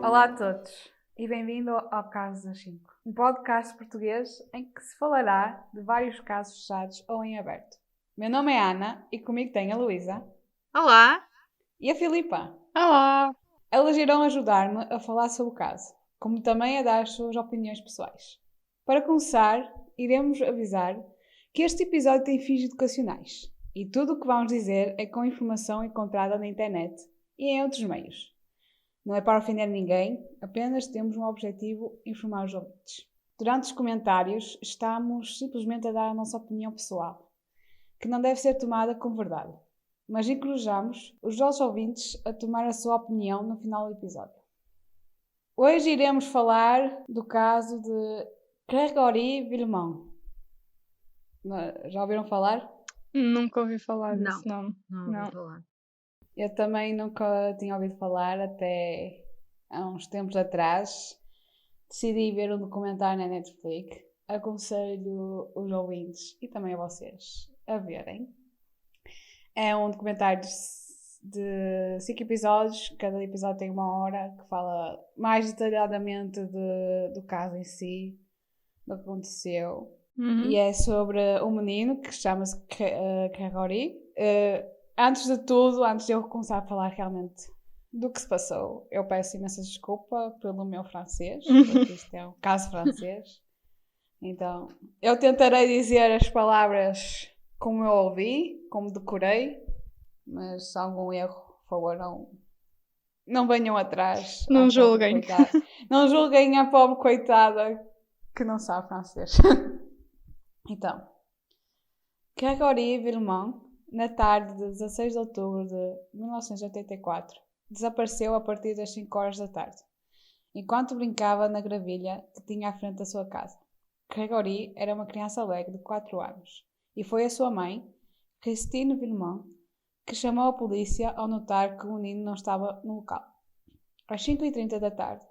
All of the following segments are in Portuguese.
Olá a todos e bem-vindo ao Caso das 5, um podcast português em que se falará de vários casos fechados ou em aberto. Meu nome é Ana e comigo tem a Luísa Olá! e a Filipa. Olá! Elas irão ajudar-me a falar sobre o caso, como também a dar as suas opiniões pessoais. Para começar, iremos avisar que este episódio tem fins educacionais e tudo o que vamos dizer é com informação encontrada na internet e em outros meios. Não é para ofender ninguém, apenas temos um objetivo: informar os ouvintes. Durante os comentários, estamos simplesmente a dar a nossa opinião pessoal, que não deve ser tomada como verdade, mas encorajamos os nossos ouvintes a tomar a sua opinião no final do episódio. Hoje iremos falar do caso de Grégory Villemont. Já ouviram falar? Nunca ouvi falar Não. desse nome. Não ouvi falar. Eu também nunca tinha ouvido falar até há uns tempos atrás. Decidi ver um documentário na Netflix. Aconselho os ouvintes e também a vocês a verem. É um documentário de 5 episódios. Cada episódio tem 1 hora, que fala mais detalhadamente do caso em si, do que aconteceu. E é sobre um menino que chama-se Grégory. Antes de tudo, antes de eu começar a falar realmente do que se passou, eu peço imensa desculpa pelo meu francês, porque isto é um caso francês. Então, eu tentarei dizer as palavras como eu ouvi, como decorei, mas se algum erro, por favor, não venham atrás. Não julguem. Não julguem a pobre coitada que não sabe francês. Então, Grégory Villemont, na tarde de 16 de outubro de 1984, desapareceu a partir das 5 horas da tarde, enquanto brincava na gravilha que tinha à frente da sua casa. Grégory era uma criança alegre de 4 anos e foi a sua mãe, Christine Villemont, que chamou a polícia ao notar que o menino não estava no local. Às 5h30 da tarde,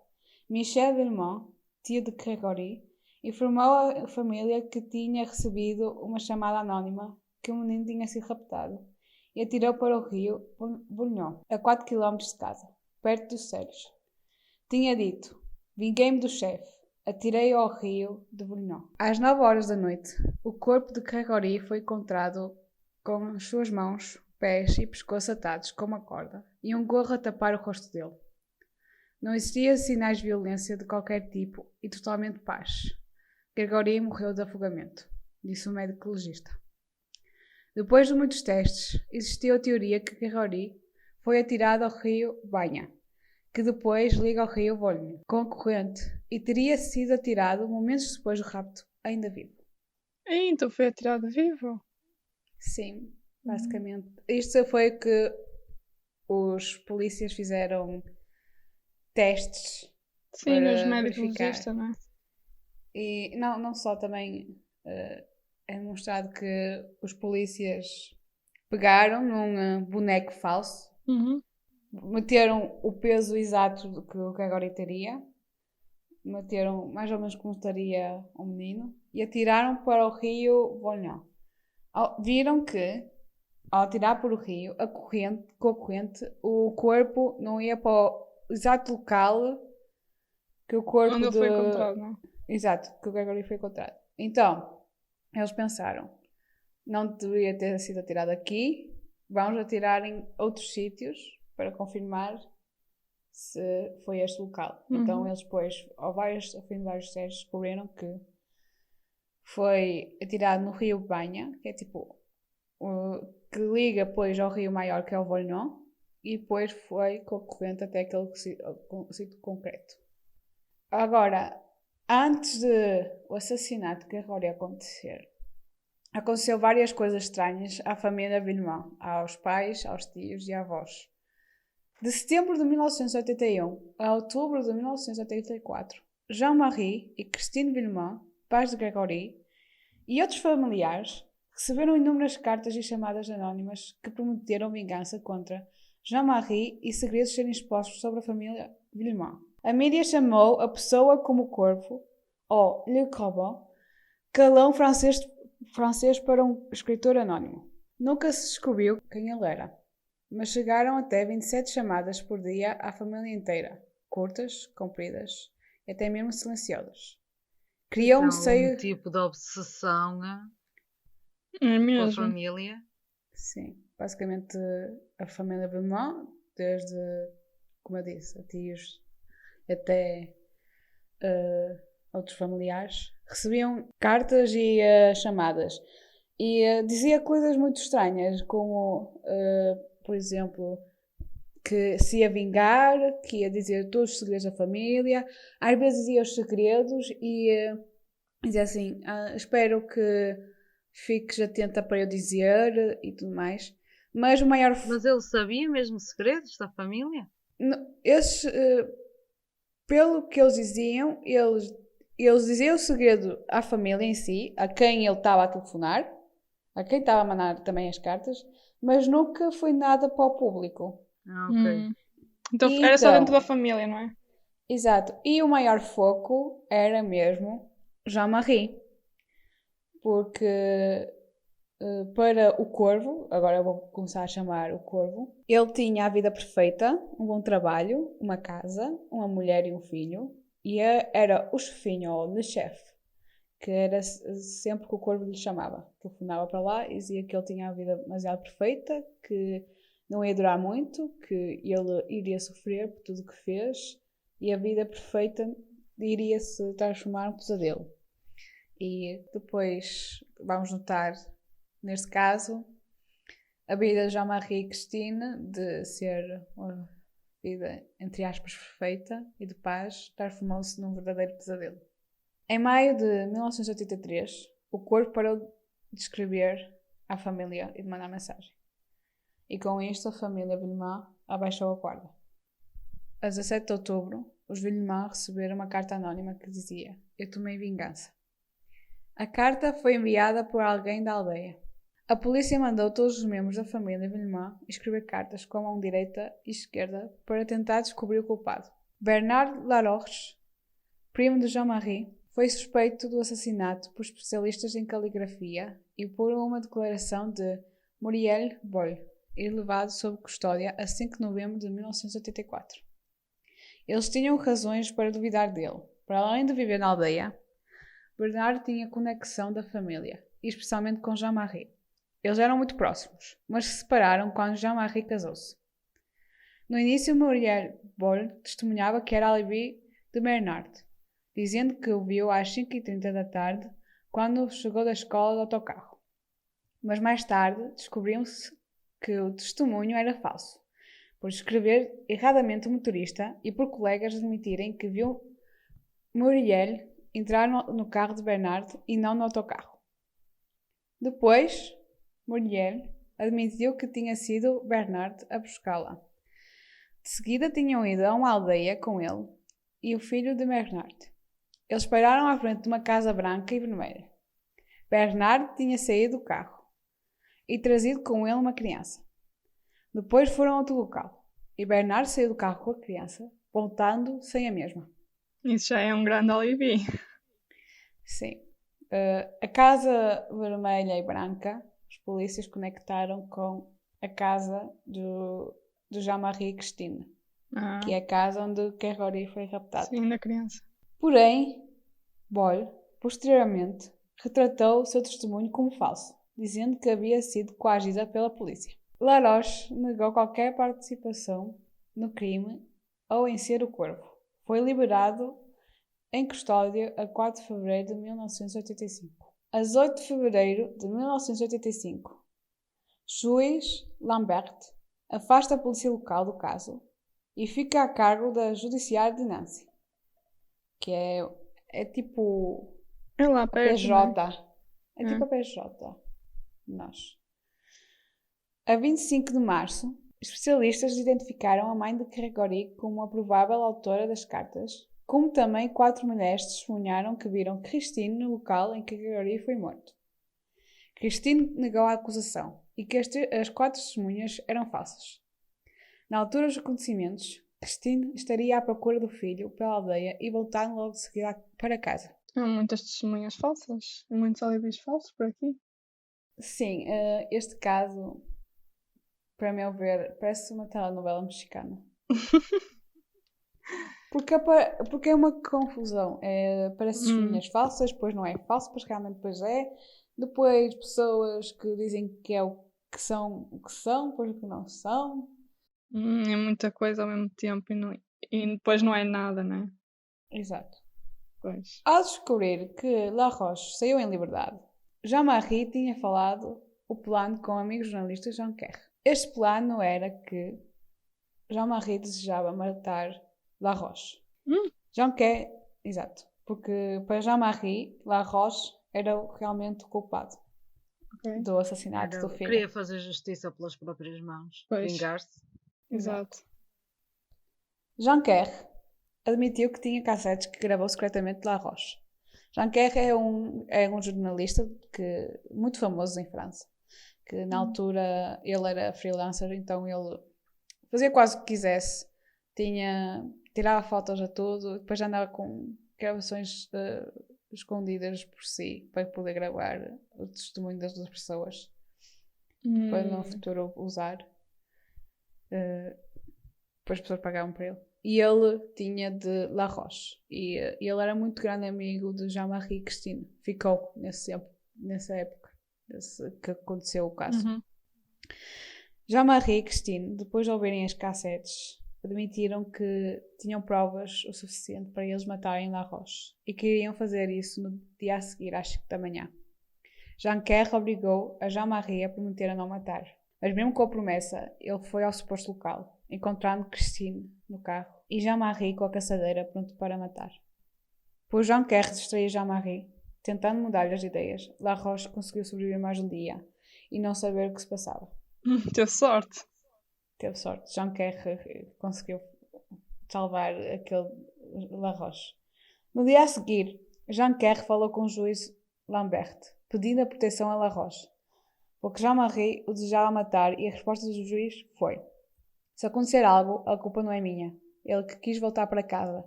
Michel Villemont, tio de Grégory, informou a família que tinha recebido uma chamada anónima que o menino tinha sido raptado e atirou para o rio Boulgnon, a 4 km de casa, perto dos Céus. Tinha dito: "Vinguei-me do chefe, atirei ao rio de Boulgnon." Às 9 horas da noite, o corpo de Grégory foi encontrado com as suas mãos, pés e pescoço atados com uma corda e um gorro a tapar o rosto dele. Não existia sinais de violência de qualquer tipo e totalmente paz. Grégory morreu de afogamento, disse o médico legista. Depois de muitos testes, existiu a teoria que Grégory foi atirado ao rio Banha, que depois liga ao rio Volnho, com a corrente, e teria sido atirado momentos depois do rapto, ainda vivo. Então foi atirado vivo? Sim, basicamente. Isto foi o que os polícias fizeram testes. Sim, para nos médicos verificar. legistas, não é? E não só também é demonstrado que os polícias pegaram num boneco falso, meteram o peso exato que o Grégory teria, meteram mais ou menos como estaria o menino e atiraram para o rio Volnhon. Viram que, ao atirar para o rio, com a corrente, o corpo não ia para o exato local que o corpo Onde ele foi encontrado, não é? Exato, que o Grégory foi encontrado. Então, eles pensaram: não deveria ter sido atirado aqui, vamos atirar em outros sítios para confirmar se foi este local. Então, eles depois, ao fim de vários testes, descobriram que foi atirado no rio Banha, que é tipo que liga depois ao rio maior, que é o Volnhon, e depois foi com a corrente até aquele sítio concreto. Agora, antes de o assassinato de Grégory acontecer, aconteceu várias coisas estranhas à família Villemont, aos pais, aos tios e avós. De setembro de 1981 a outubro de 1984, Jean-Marie e Christine Villemont, pais de Grégory, e outros familiares receberam inúmeras cartas e chamadas anónimas que prometeram vingança contra Jean-Marie e segredos serem expostos sobre a família Villemont. A mídia chamou a pessoa como o corvo, ou Le Corbeau, calão francês para um escritor anónimo. Nunca se descobriu quem ele era, mas chegaram até 27 chamadas por dia à família inteira, curtas, compridas e até mesmo silenciosas. Tem Criou um algum seio... tipo de obsessão É com a mesmo. família. Sim, basicamente a família Belmont, desde, como eu disse, a tios até outros familiares, recebiam cartas e chamadas. E dizia coisas muito estranhas, como, por exemplo, que se ia vingar, que ia dizer todos os segredos da família. Às vezes dizia os segredos e dizia assim, espero que fiques atenta para eu dizer e tudo mais. Mas o maior... Mas ele sabia mesmo segredos da família? Esses, pelo que eles diziam, eles diziam o segredo à família em si, a quem ele estava a telefonar, a quem estava a mandar também as cartas, mas nunca foi nada para o público. Ok. Então E era só então, dentro da família, não é? exato. E o maior foco era mesmo Jean-Marie. Porque para o Corvo, agora eu vou começar a chamar o Corvo, ele tinha a vida perfeita, um bom trabalho, uma casa, uma mulher e um filho, e era o chefinho, ou le chef, que era sempre que o Corvo lhe chamava. Telefonava para lá e dizia que ele tinha a vida demasiado perfeita, que não ia durar muito, que ele iria sofrer por tudo o que fez, e a vida perfeita iria se transformar num pesadelo. E depois vamos notar, neste caso, a vida de Jean-Marie e Christine de ser uma vida, entre aspas, perfeita e de paz, transformou-se num verdadeiro pesadelo. Em maio de 1983, o Corvo parou de escrever à família e de mandar mensagem. E com isto, a família Villemot abaixou a guarda. A 17 de outubro, os Villemot receberam uma carta anónima que dizia: "Eu tomei vingança." A carta foi enviada por alguém da aldeia. A polícia mandou todos os membros da família Villemot escrever cartas com a mão direita e esquerda para tentar descobrir o culpado. Bernard Laroche, primo de Jean-Marie, foi suspeito do assassinato por especialistas em caligrafia e por uma declaração de Muriel Boll e levado sob custódia a 5 de novembro de 1984. Eles tinham razões para duvidar dele. Para além de viver na aldeia, Bernard tinha conexão da família, e especialmente com Jean-Marie. Eles eram muito próximos, mas se separaram quando Jean-Marie casou-se. No início, Muriel Boll testemunhava que era alibi de Bernard, dizendo que o viu às 5h30 da tarde, quando chegou da escola de autocarro. Mas mais tarde descobriu-se que o testemunho era falso, por escrever erradamente o motorista e por colegas admitirem que viu Muriel entrar no carro de Bernard e não no autocarro. Depois, Muriel admitiu que tinha sido Bernard a buscá-la. De seguida tinham ido a uma aldeia com ele e o filho de Bernard. Eles pararam à frente de uma casa branca e vermelha. Bernard tinha saído do carro e trazido com ele uma criança. Depois foram a outro local e Bernard saiu do carro com a criança, voltando sem a mesma. Isso já é um grande alibi. Sim. A casa vermelha e branca, os polícias conectaram com a casa do Jean-Marie e Christine, que é a casa onde Kerry foi raptado. Sim, da criança. Porém, Boyle, posteriormente, retratou o seu testemunho como falso, dizendo que havia sido coagida pela polícia. Laroche negou qualquer participação no crime ou em ser o Corvo. Foi liberado em custódia a 4 de fevereiro de 1985. A 8 de fevereiro de 1985, juiz Lambert afasta a polícia local do caso e fica a cargo da Judiciária de Nancy, que é tipo É lá a perto, não é? PJ. É tipo a PJ. Nós. A 25 de março, especialistas identificaram a mãe de Gregory como a provável autora das cartas, como também 4 mulheres testemunharam que viram Christine no local em que Gregory foi morto. Christine negou a acusação e que as 4 testemunhas eram falsas. Na altura dos acontecimentos, Christine estaria à procura do filho pela aldeia e voltaram logo de seguida para casa. Há muitas testemunhas falsas. Há muitos alibis falsos por aqui. Sim, este caso, para meu ver, parece uma telenovela mexicana. Porque é uma confusão. Parece testemunhas falsas, depois não é falso, depois realmente depois é. Depois pessoas que dizem que é o que são, depois o que não são. É muita coisa ao mesmo tempo e depois não é nada, né? Exato. Pois. Ao descobrir que La Roche saiu em liberdade, Jean-Marie tinha falado o plano com o amigo jornalista Jean Kerr. Este plano era que Jean-Marie desejava matar La Roche. Jean Kerr, exato, porque para Jean-Marie, La Roche era realmente o culpado Ok. do assassinato do filho. Queria fazer justiça pelas próprias mãos. Pois. Vingar-se. Exato. Jean Kerr admitiu que tinha cassetes que gravou secretamente de La Roche. Jean Kerr é um jornalista muito famoso em França, que na altura ele era freelancer, então ele fazia quase o que quisesse, tirava fotos a tudo, depois andava com gravações escondidas por si para poder gravar o testemunho das duas pessoas para no futuro usar. Depois as pessoas pagavam para ele. E ele tinha de La Roche. E ele era muito grande amigo de Jean-Marie Christine. Ficou nessa época que aconteceu o caso. Jean-Marie e Christine, depois de ouvirem as cassetes, admitiram que tinham provas o suficiente para eles matarem La Roche e que iriam fazer isso no dia a seguir, às 5 da manhã. Jean Kerr obrigou a Jean-Marie a prometer a não matar. Mas mesmo com a promessa, ele foi ao suposto local, encontrando Christine no carro e Jean-Marie com a caçadeira pronto para matar. Por Jean Kerr distrair Jean-Marie, tentando mudar-lhe as ideias, La Roche conseguiu sobreviver mais um dia e não saber o que se passava. Teve sorte. Teve sorte. Jean Kerr conseguiu salvar aquele La Roche. No dia a seguir, Jean Kerr falou com o juiz Lambert, pedindo a proteção a La Roche, porque Jean-Marie o desejava matar e a resposta do juiz foi: se acontecer algo, a culpa não é minha. Ele que quis voltar para casa,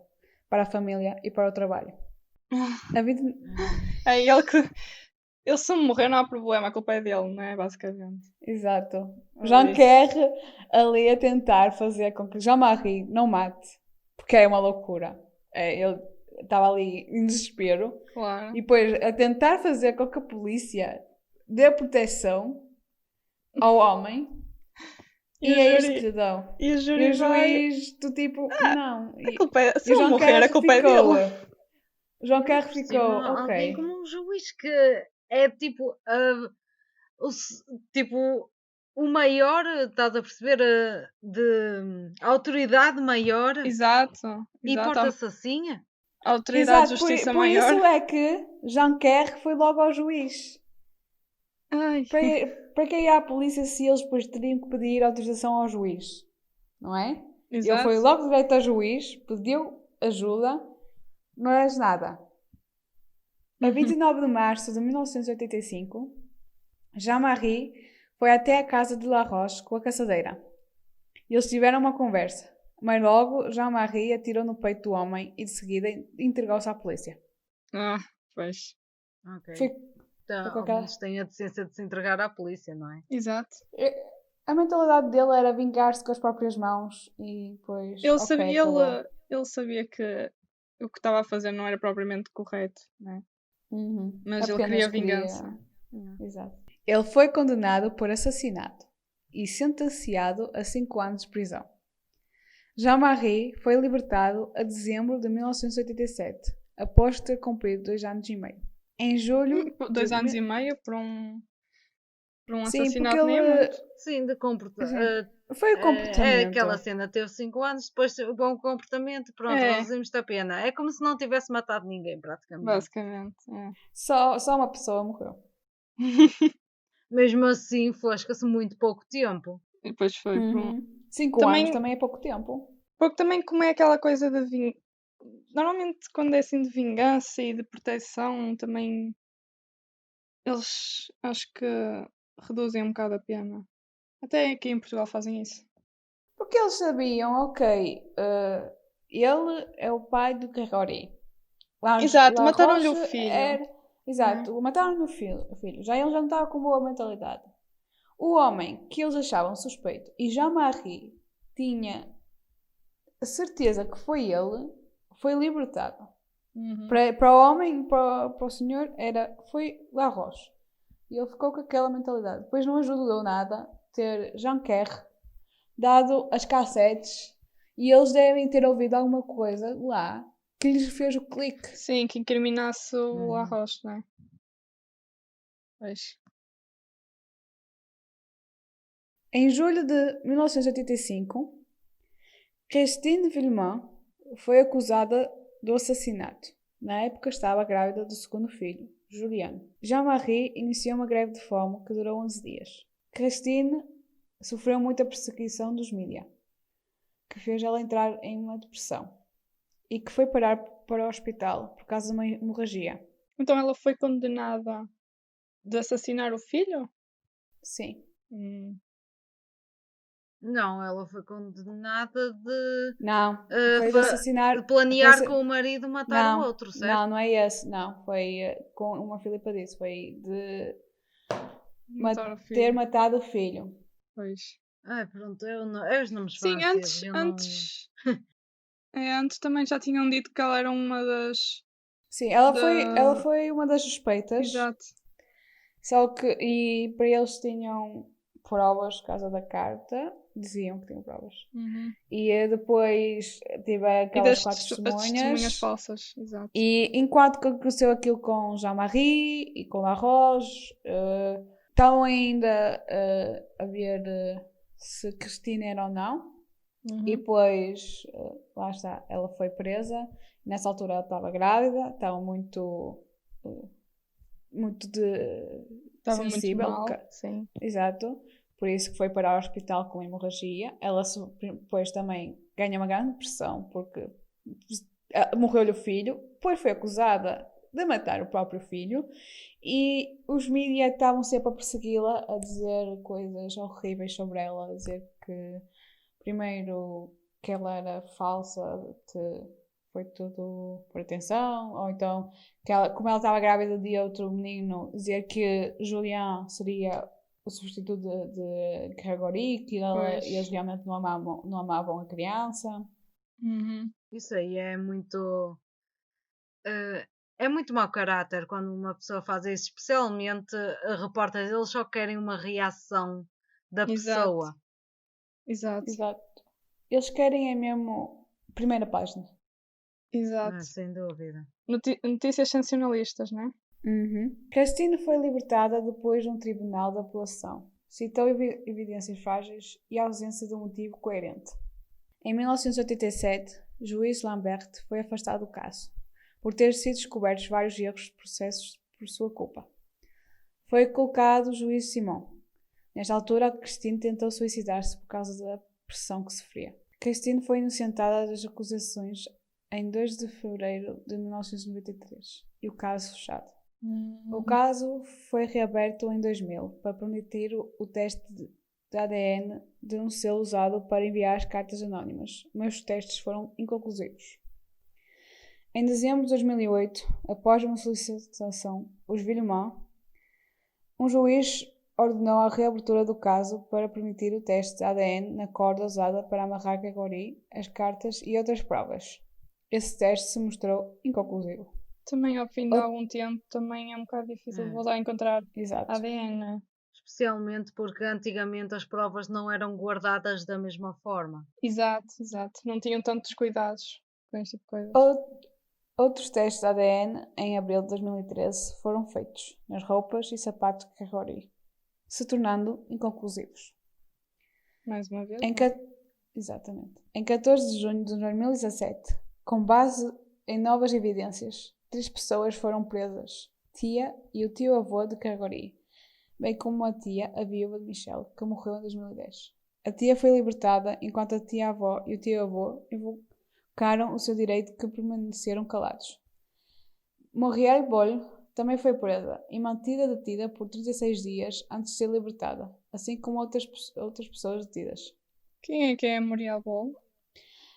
para a família e para o trabalho. A vida... É ele que... Ele se morrer não há problema, a culpa é dele, não é? Basicamente. Exato. Jean Kerr ali a tentar fazer com que Jean-Marie não mate, porque é uma loucura. Ele estava ali em desespero. Claro. E depois a tentar fazer com que a polícia dê proteção ao homem. E é isto que lhe dão. E o E juiz, o juiz do tipo, não. A culpa é... Se E o ele João morrer, a Kerr culpa é ficou. dele. O João Kerr ficou, Alguém ok. como um juiz que é tipo, tipo o maior, estás a perceber, a autoridade maior Exato. e porta-se assim. A autoridade de Exato, justiça por maior. isso é que Jean Kerr foi logo ao juiz. Ai. Para que ir à polícia se eles depois teriam que pedir autorização ao juiz? Não é? Exato. Ele foi logo direto ao juiz, pediu ajuda, mas nada. A 29 de março de 1985, Jean-Marie foi até a casa de La Roche com a caçadeira. Eles tiveram uma conversa, mas logo Jean-Marie atirou no peito do homem e de seguida entregou-se à polícia. Pois. Ok. Foi Então, com ao aquela- menos tem a decência de se entregar à polícia, não é? Exato. A mentalidade dele era vingar-se com as próprias mãos e depois. Ele, ok, sabia, acabou. ele sabia que o que estava a fazer não era propriamente correto, né? Uhum. Mas ele Apenas queria vingança. Exato. Ele foi condenado por assassinato e sentenciado a 5 anos de prisão. Jean-Marie foi libertado a dezembro de 1987, após ter cumprido 2 anos e meio. Em julho. 2 anos e meio por um Sim, assassinato porque nem é ele. muito. Sim, de comportamento. Foi o comportamento. Aquela cena teve 5 anos, depois o bom comportamento, pronto, reduzimos-te a pena. É como se não tivesse matado ninguém, praticamente. Basicamente, é. Só uma pessoa morreu. Mesmo assim, fosca-se muito pouco tempo. E depois foi por um... 5 Também- anos também é pouco tempo. Porque também como é aquela coisa de Normalmente quando é assim de vingança e de proteção também eles acho que reduzem um bocado a pena. Até aqui em Portugal fazem isso. Porque eles sabiam, ok, ele é o pai do Gregori. Exato, mataram-lhe o filho. Exato, mataram-lhe o filho. Já ele já não estava com boa mentalidade. O homem que eles achavam suspeito e Jean-Marie tinha a certeza que foi ele, foi libertado. Uhum. Para o homem, para o senhor, foi o arroz. E ele ficou com aquela mentalidade. Depois não ajudou nada ter Jean-Pierre dado as cassetes e eles devem ter ouvido alguma coisa lá que lhes fez o clique. Sim, que incriminasse o Uhum. arroz, não é? Pois. Em julho de 1985, Christine Villemin foi acusada do assassinato. Na época estava grávida do segundo filho, Julian. Jean-Marie iniciou uma greve de fome que durou 11 dias. Christine sofreu muita perseguição dos mídia, que fez ela entrar em uma depressão e que foi parar para o hospital por causa de uma hemorragia. Então ela foi condenada de assassinar o filho? Sim. Não, ela foi condenada de Não, foi de fa- assassinar... de planear foi- com o marido matar o Não, outro, certo? não é esse. Não, foi com uma Filipa disse. Foi de Matar o ter filho. matado o filho. Pois. Ai, pronto, eu os nomes Sim, franceses, eu não... antes também já tinham dito que ela era uma das. Sim, ela foi uma das suspeitas. Exato. Só que, e para eles tinham provas por causa da carta. Diziam que tinham provas. Uhum. E depois tive E aquelas das 4 as testemunhas testemunhas. falsas, exato. E enquanto que aconteceu aquilo com Jean-Marie e com Arroz, estavam ainda a ver se Cristina era ou não. Uhum. E depois, lá está, ela foi presa. Nessa altura ela estava grávida, estava muito Estava sensível. muito mal, sim. Exato. Por isso que foi para o hospital com hemorragia. Ela depois também ganha uma grande pressão porque morreu-lhe o filho. Depois foi acusada de matar o próprio filho. E os mídias estavam sempre a persegui-la, a dizer coisas horríveis sobre ela, a dizer que primeiro que ela era falsa, foi tudo por atenção, ou então que como ela estava grávida de outro menino, dizer que Julian seria o substituto de Gregory, que eles realmente não amavam a criança. Uhum. Isso aí é muito... é muito mau caráter quando uma pessoa faz isso, especialmente repórteres, eles só querem uma reação da Exato. pessoa. Exato. Exato. Eles querem mesmo primeira página. Exato. Sem dúvida. Notícias sensacionalistas, não é? Uhum. Christine foi libertada depois de um tribunal de apelação. Citou evidências frágeis e a ausência de um motivo coerente. Em 1987, o juiz Lambert foi afastado do caso, por ter sido descobertos vários erros de processos por sua culpa. Foi colocado o juiz Simon. Nesta altura, Christine tentou suicidar-se por causa da pressão que sofria. Christine foi inocentada das acusações em 2 de fevereiro de 1993 e o caso fechado. O caso foi reaberto em 2000 para permitir o teste de ADN de um selo usado para enviar as cartas anónimas, mas os testes foram inconclusivos. Em dezembro de 2008, após uma solicitação, os Villemin, um juiz ordenou a reabertura do caso para permitir o teste de ADN na corda usada para amarrar Gregory, as cartas e outras provas. Esse teste se mostrou inconclusivo. Também ao fim de algum tempo também é um bocado difícil de voltar a encontrar Exato. ADN, não é? Especialmente porque antigamente as provas não eram guardadas da mesma forma. Exato. Não tinham tantos cuidados com este tipo de coisas. Outros testes de ADN em abril de 2013 foram feitos nas roupas e sapatos de Gregory, se tornando inconclusivos. Mais uma vez. Exatamente. Em 14 de junho de 2017, com base em novas evidências, 3 pessoas foram presas: tia e o tio-avô de Gregory, bem como a tia, a viúva de Michel, que morreu em 2010. A tia foi libertada, enquanto a tia-avó e o tio-avô invocaram o seu direito que permaneceram calados. Muriel Boll também foi presa e mantida detida por 36 dias antes de ser libertada, assim como outras pessoas detidas. Quem é a Muriel Boll?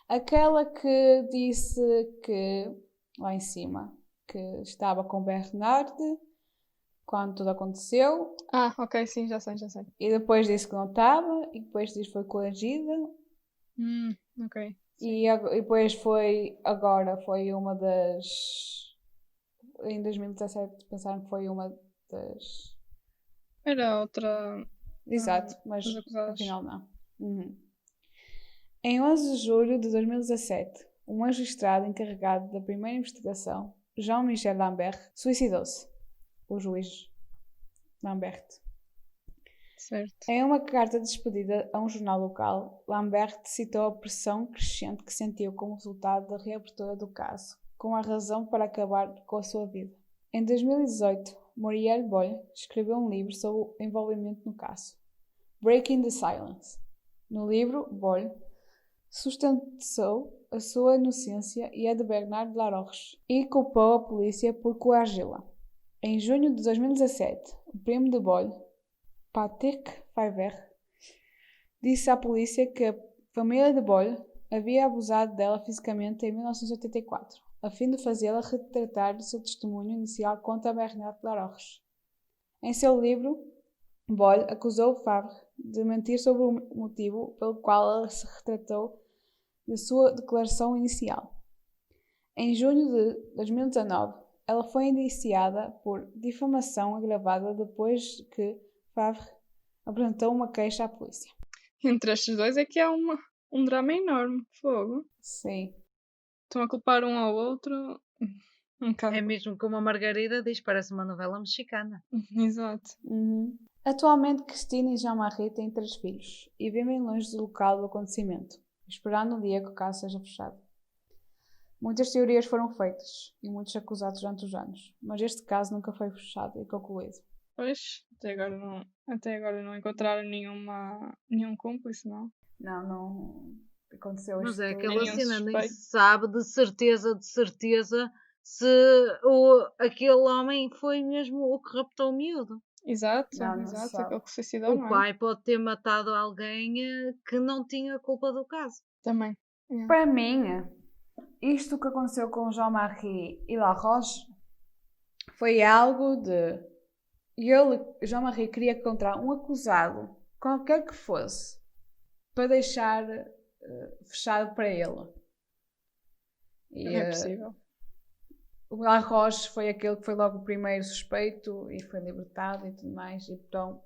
Aquela que disse que, lá em cima, que estava com Bernard quando tudo aconteceu. Ah, ok, sim, já sei. E depois disse que não estava, e depois disse que foi coagida. Ok. E depois agora foi uma das. Em 2017 pensaram que foi uma das. Era outra Exato, mas das acusadas. afinal não. Uhum. Em 11 de julho de 2017, um magistrado encarregado da primeira investigação, Jean-Michel Lambert, suicidou-se. O juiz Lambert. Certo. Em uma carta de despedida a um jornal local, Lambert citou a pressão crescente que sentiu como resultado da reabertura do caso, com a razão para acabar com a sua vida. Em 2018, Muriel Boll escreveu um livro sobre o envolvimento no caso, Breaking the Silence. No livro, Boll sustentou a sua inocência e a de Bernard Laroche e culpou a polícia por coagi-la. Em junho de 2017, o primo de Boll, Patrick Favre, disse à polícia que a família de Boll havia abusado dela fisicamente em 1984, a fim de fazê-la retratar o seu testemunho inicial contra Bernard Laroche. Em seu livro, Boll acusou Favre de mentir sobre o motivo pelo qual ela se retratou da sua declaração inicial. Em junho de 2019, ela foi indiciada por difamação agravada depois que Favre apresentou uma queixa à polícia. Entre estes dois é que há um drama enorme. Fogo. Sim. Estão a culpar um ao outro. Um bocado. É mesmo como a Margarida diz, parece uma novela mexicana. Exato. Uhum. Atualmente, Cristina e Jean-Marie têm 3 filhos e vivem longe do local do acontecimento, esperando o dia que o caso seja fechado. Muitas teorias foram feitas e muitos acusados durante os anos, mas este caso nunca foi fechado e concluído. Pois, até agora não encontraram nenhum cúmplice, não? Não aconteceu Mas isto. é aquela Nenhum cena, nem suspeito. se sabe de certeza se aquele homem foi mesmo o que raptou o miúdo. Exato, Não se exato. sabe. Aquele que se suicidou, O não é? pai pode ter matado alguém que não tinha culpa do caso. Também. Yeah. Para mim, isto que aconteceu com Jean-Marie e Laroche foi algo de... Jean-Marie queria encontrar um acusado, qualquer que fosse, para deixar fechado para ele. E, Não é possível. o Laroche foi aquele que foi logo o primeiro suspeito e foi libertado e tudo mais. E então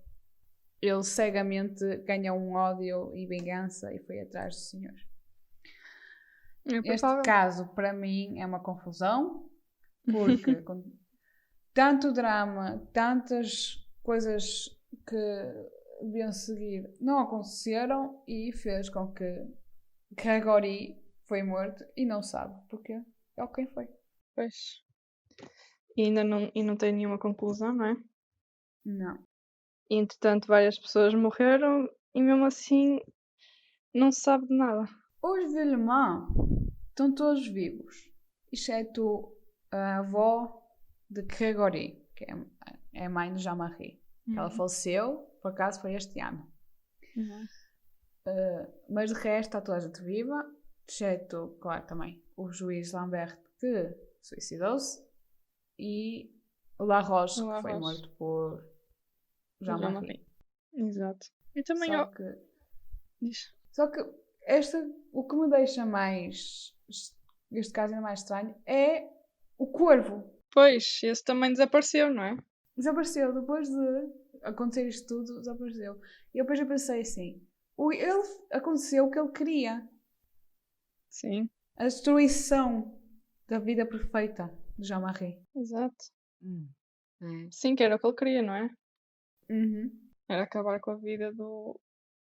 ele cegamente ganhou um ódio e vingança e foi atrás do senhor. É Este provável. caso, para mim, é uma confusão, porque com tanto drama, tantas coisas que deviam seguir não aconteceram e fez com que Gregory foi morto e não sabe porquê. É quem foi. Pois. E ainda não tem nenhuma conclusão, não é? Não. E, entretanto, várias pessoas morreram e mesmo assim não se sabe de nada. Os Villemans estão todos vivos, exceto a avó de Gregory, que é a mãe de Jean-Marie. Ela faleceu, por acaso foi este ano. Mas de resto está toda a gente viva, exceto, claro, também o juiz Lambert, que suicidou-se, e o Laroche, que foi morto por Jean-Marie. Exato. E também Só que o que me deixa mais, este caso ainda mais estranho, é o corvo. Pois, esse também desapareceu, não é? Desapareceu, depois de acontecer isto tudo, desapareceu. E depois eu pensei assim, aconteceu o que ele queria. Sim. A destruição da vida perfeita de Jean-Marie. Exato. É. Sim, que era o que ele queria, não é? Uhum. Era acabar com a vida do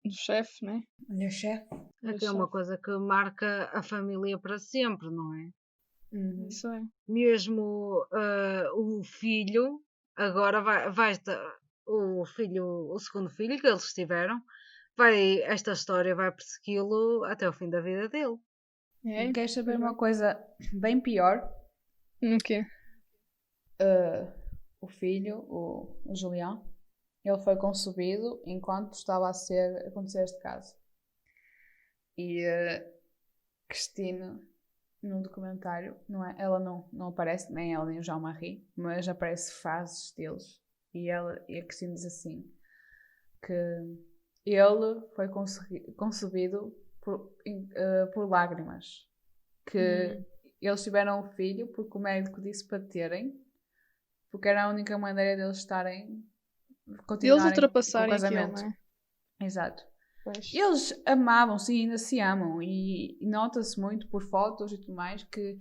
chefe, não é? Olha, chefe. É que é uma coisa que marca a família para sempre, não é? Uhum. Isso é. Mesmo o filho, agora o segundo filho que eles tiveram, esta história vai persegui-lo até o fim da vida dele. É? Queres saber uma coisa bem pior? O quê? O filho, o Julián, ele foi concebido enquanto estava a acontecer este caso. E Christine, no documentário, ela não aparece, nem ela nem o Jean-Marie, mas aparece fases deles. E a Christine diz assim, que ele foi concebido por lágrimas. Que eles tiveram um filho porque o médico disse para terem, porque era a única maneira deles estarem, De eles continuarem com o ultrapassarem aquilo, casamento. não é? Exato. Pois. Eles amavam-se e ainda se amam, e nota-se muito por fotos e tudo mais que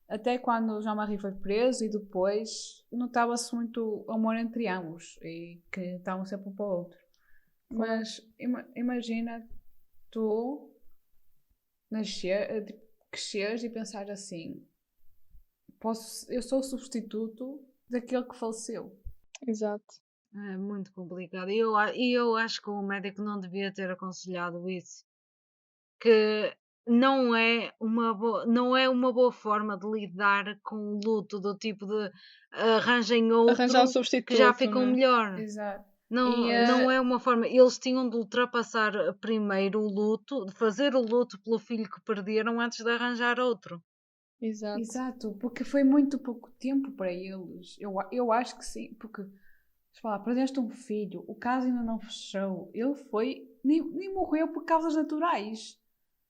até quando o Jean-Marie foi preso e depois notava-se muito amor entre ambos e que estavam sempre um para o outro. Mas imagina tu nascer, cresceres e pensar assim: eu sou o substituto daquele que faleceu. Exato. É muito complicado. E eu acho que o médico não devia ter aconselhado isso. Que não é uma boa forma de lidar com o luto, do tipo de arranjem Arranjar um outro que já substituto, ficam né? melhor. Exato. Não é uma forma. Eles tinham de ultrapassar primeiro o luto, de fazer o luto pelo filho que perderam antes de arranjar outro. Exato. Exato, porque foi muito pouco tempo para eles. Eu acho que sim, porque se falar, perdeste um filho, o caso ainda não fechou. Ele foi, nem morreu por causas naturais.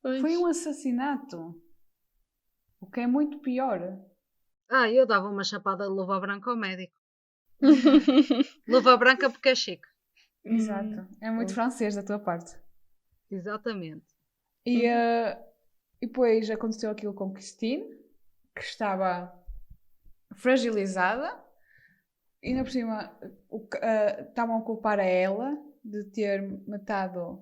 Pois. Foi um assassinato. O que é muito pior. Eu dava uma chapada de luva branca ao médico. Luva branca porque é chique. Exato. É muito francês da tua parte. Exatamente. E depois aconteceu aquilo com Christine, que estava fragilizada. E ainda por cima estavam a culpar a ela de ter matado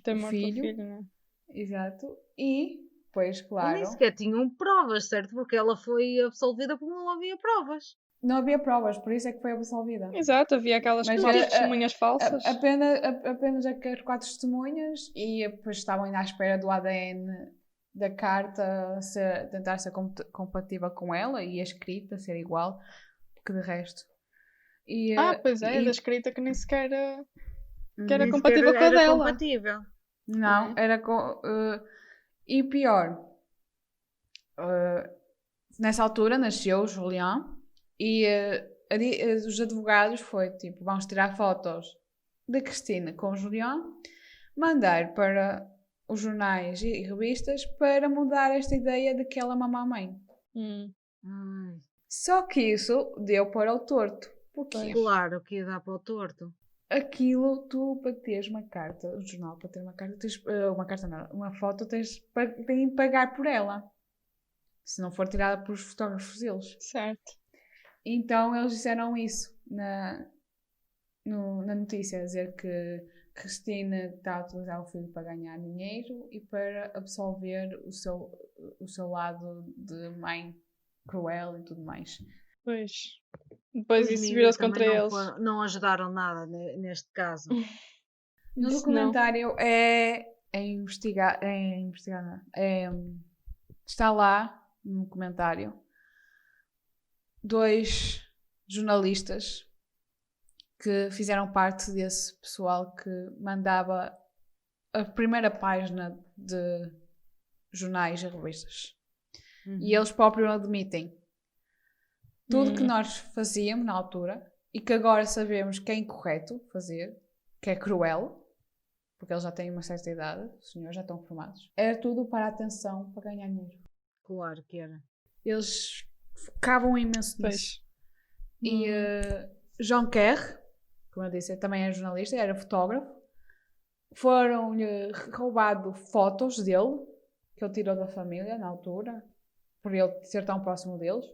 Ter o morto filho. o filho, né? Exato. E, pois, E nem claro, sequer tinham provas, certo? Porque ela foi absolvida porque não havia provas. não havia provas, por isso é que foi absolvida. Exato, havia aquelas Mas quatro testemunhas falsas. apenas aquelas 4 testemunhas e depois estavam ainda à espera do ADN da carta tentar ser compatível com ela e a escrita ser igual, porque de resto. Pois é, da escrita que nem sequer que era Nem compatível sequer com a era dela. compatível. Não, era com. E pior, nessa altura nasceu o Julián e os advogados foi tipo: vamos tirar fotos da Cristina com o Julián, mandar para os jornais e revistas para mudar esta ideia de que ela mama a mãe. Ai, Só que isso deu para o torto. Porquê? claro que ia dar para o torto. Aquilo, tu para teres uma carta, o jornal para ter uma carta, tens, uma carta não, uma foto, tens de pagar por ela. Se não for tirada pelos fotógrafos deles. Certo. Então eles disseram isso na notícia, a dizer que Cristina está a utilizar o filho para ganhar dinheiro e para absolver o seu lado de mãe cruel e tudo mais. Pois. Depois Os isso mídias virou-se também contra eles. não ajudaram nada neste caso. No Isso documentário está lá no documentário 2 jornalistas que fizeram parte desse pessoal que mandava a primeira página de jornais e revistas. E eles próprios admitem tudo que nós fazíamos na altura e que agora sabemos que é incorreto fazer, que é cruel, porque eles já têm uma certa idade, os senhores já estão formados, era tudo para a atenção, para ganhar dinheiro. Claro que era. Eles focavam imenso nisso. Pois. E Jean Kerr, como eu disse, também é jornalista, era fotógrafo, foram-lhe roubado fotos dele, que ele tirou da família na altura, por ele ser tão próximo deles.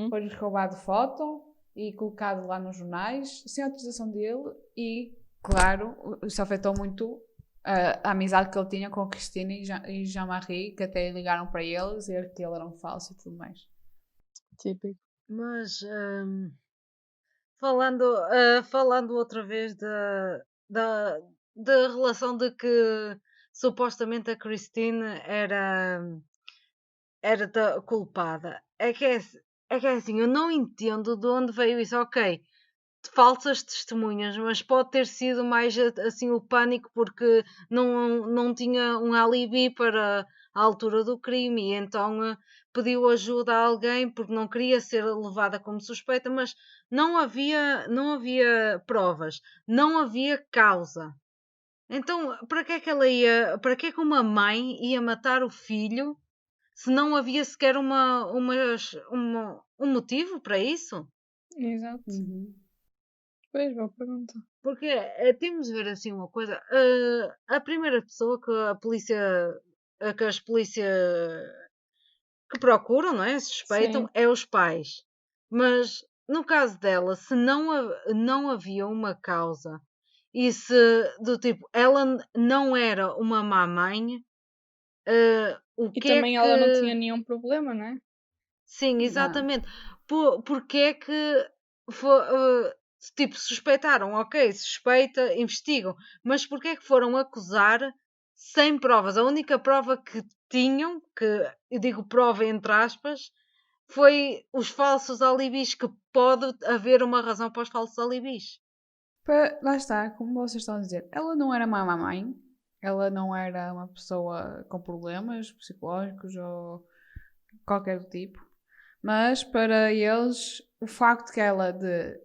Foi-lhe roubado foto e colocado lá nos jornais, sem autorização dele, e, claro, isso afetou muito a amizade que ele tinha com a Cristina e Jean-Marie, que até ligaram para ele dizer que ele era um falso e tudo mais. Típico. Mas falando outra vez da relação de que supostamente a Christine era culpada. É que é assim, eu não entendo de onde veio isso. Ok, de falsas testemunhas, mas pode ter sido mais assim o pânico porque não tinha um alibi para a altura do crime e então pediu ajuda a alguém porque não queria ser levada como suspeita, mas não havia provas, não havia causa. Então, para que é que para que é que uma mãe ia matar o filho se não havia sequer um motivo para isso? Exato. Uhum. Pois, boa pergunta. Porque temos de ver assim uma coisa. A primeira pessoa que as polícias que procuram, não é? Suspeitam, Sim. é os pais. Mas no caso dela, se não havia uma causa e se do tipo ela não era uma má mãe, o E que é também ela não que. tinha nenhum problema, não é? Sim, Não. exatamente. Porque é que tipo, suspeitaram, ok, suspeita, investigam, mas porque é que foram acusar sem provas? A única prova que tinham, que eu digo prova entre aspas, foi os falsos alibis, que pode haver uma razão para os falsos alibis. Lá está, como vocês estão a dizer, ela não era má mãe, ela não era uma pessoa com problemas psicológicos ou qualquer do tipo, mas para eles o facto que ela de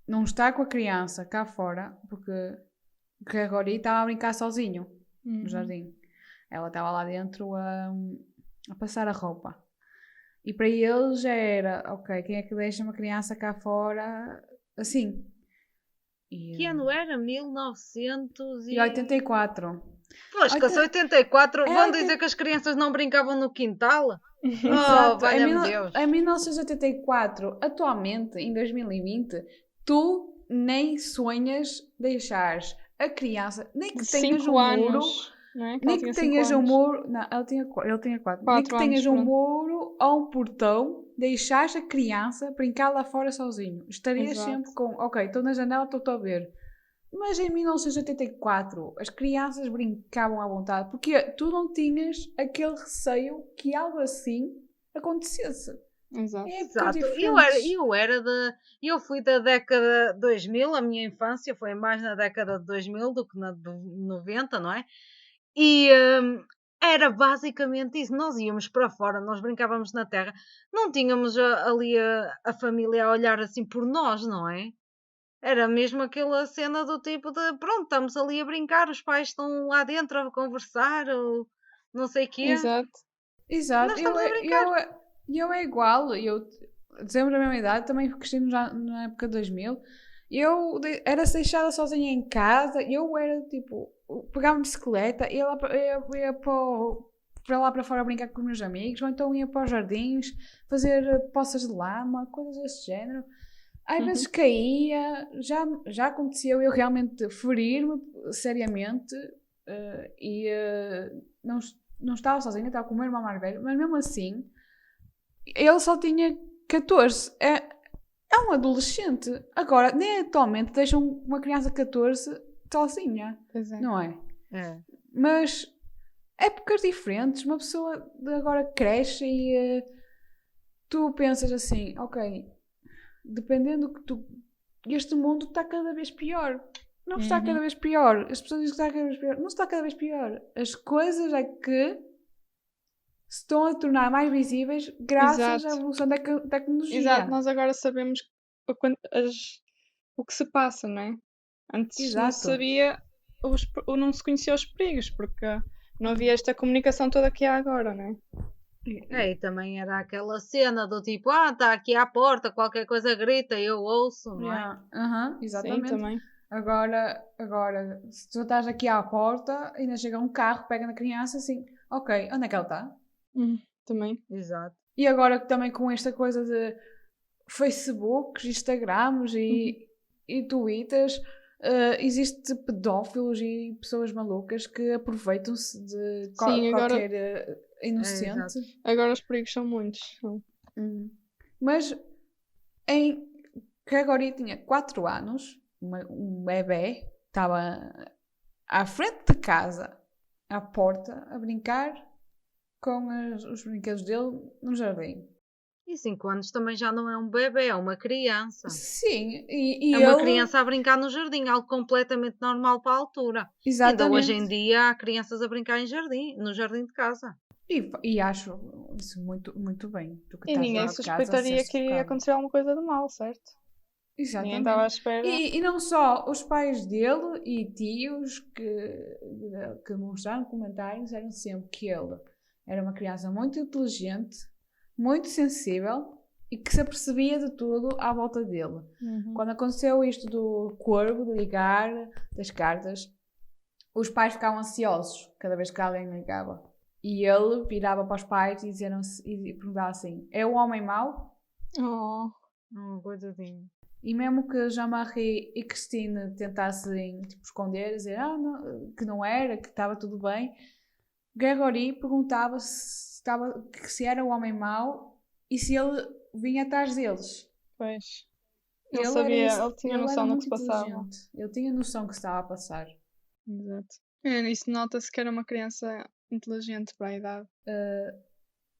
não estar com a criança cá fora, porque o Gregory estava a brincar sozinho no Uhum. jardim, ela estava lá dentro a passar a roupa. E para eles já era, ok, quem é que deixa uma criança cá fora assim? Que ano era? 1900 E 84. Pois, que se 84 É vão 80. dizer que as crianças não brincavam no quintal? Oh, Exato, valha-me Deus. em 1984, atualmente, em 2020, tu nem sonhas deixares a criança, nem que De tenhas 5 um muro, anos, não é? Que ela nem que tinha 5 tenhas um anos. muro, não, ele tinha 4, nem que 4 anos, tenhas um pronto. muro ou um portão, deixares a criança brincar lá fora sozinho. Estarias Exato. sempre com, ok, estou na janela, estou a ver. Mas em 1984 as crianças brincavam à vontade porque tu não tinhas aquele receio que algo assim acontecesse. Exato. É épocas Exato. diferentes. Eu fui da década 2000, a minha infância foi mais na década de 2000 do que na de 90, não é? E era basicamente isso. Nós íamos para fora, nós brincávamos na terra, não tínhamos ali a família a olhar assim por nós, não é? Era mesmo aquela cena do tipo de pronto, estamos ali a brincar, os pais estão lá dentro a conversar, ou não sei o quê. Exato. Nós Exato, estamos a brincar. eu é igual, eu sempre da mesma idade, também cresci já na época de 2000. Era deixada sozinha em casa, eu era tipo, pegava uma bicicleta, ia para lá para fora brincar com os meus amigos, ou então ia para os jardins fazer poças de lama, coisas desse género. Às vezes caía, já aconteceu eu realmente ferir-me seriamente e não estava sozinha, estava com o meu irmão mais velho, mas mesmo assim, ele só tinha 14. É um adolescente. Agora, nem atualmente deixam uma criança de 14 sozinha, Pois é. não é? É. Mas épocas diferentes, uma pessoa de agora cresce e tu pensas assim, ok, dependendo do que tu. Este mundo está cada vez pior. Não está cada vez pior. As pessoas dizem que está cada vez pior. Não está cada vez pior. As coisas é que se estão a tornar mais visíveis graças à Exato. evolução da tecnologia. Exato, nós agora sabemos o que se passa, não é? Antes não se Exato. sabia, não se conhecia os perigos, porque não havia esta comunicação toda que há agora, não é? É, e também era aquela cena do tipo, está aqui à porta, qualquer coisa grita, eu ouço, não é? Yeah. Aham, exatamente. Sim, também. Agora, se tu estás aqui à porta, ainda chega um carro, pega na criança assim, ok, onde é que ela está? Também. Exato. E agora também com esta coisa de Facebooks, Instagrams e Twitters, existe pedófilos e pessoas malucas que aproveitam-se de Sim, agora, qualquer inocente. agora os perigos são muitos. Mas em Gregory tinha 4 anos, um bebê, estava à frente de casa, à porta, a brincar com os brinquedos dele no jardim. E 5 anos também já não é um bebê, é uma criança. Sim, e É uma ele... criança a brincar no jardim, algo completamente normal para a altura. Exatamente. Ainda hoje em dia há crianças a brincar no jardim de casa. E acho isso muito, muito bem. Tu que E estás ninguém lá de casa, suspeitaria seres que iria educado. acontecer alguma coisa de mal, certo? Ninguém Exatamente. estava à espera. E não só os pais dele e tios que mostraram comentários disseram sempre que ele era uma criança muito inteligente, muito sensível e que se apercebia de tudo à volta dele. Uhum. Quando aconteceu isto do corvo, de ligar, das cartas, os pais ficavam ansiosos cada vez que alguém ligava. E ele virava para os pais e perguntava assim: é o homem mau? Oh, Coitadinho. E mesmo que Jean-Marie e Christine tentassem tipo, esconder, dizer não, que não era, que estava tudo bem, Gregory perguntava se era o homem mau e se ele vinha atrás deles. pois. Ele sabia, ele tinha ele noção era do que se muito passava. inteligente. Ele tinha noção que se estava a passar. Exato. Isso nota-se que era uma criança inteligente para a idade.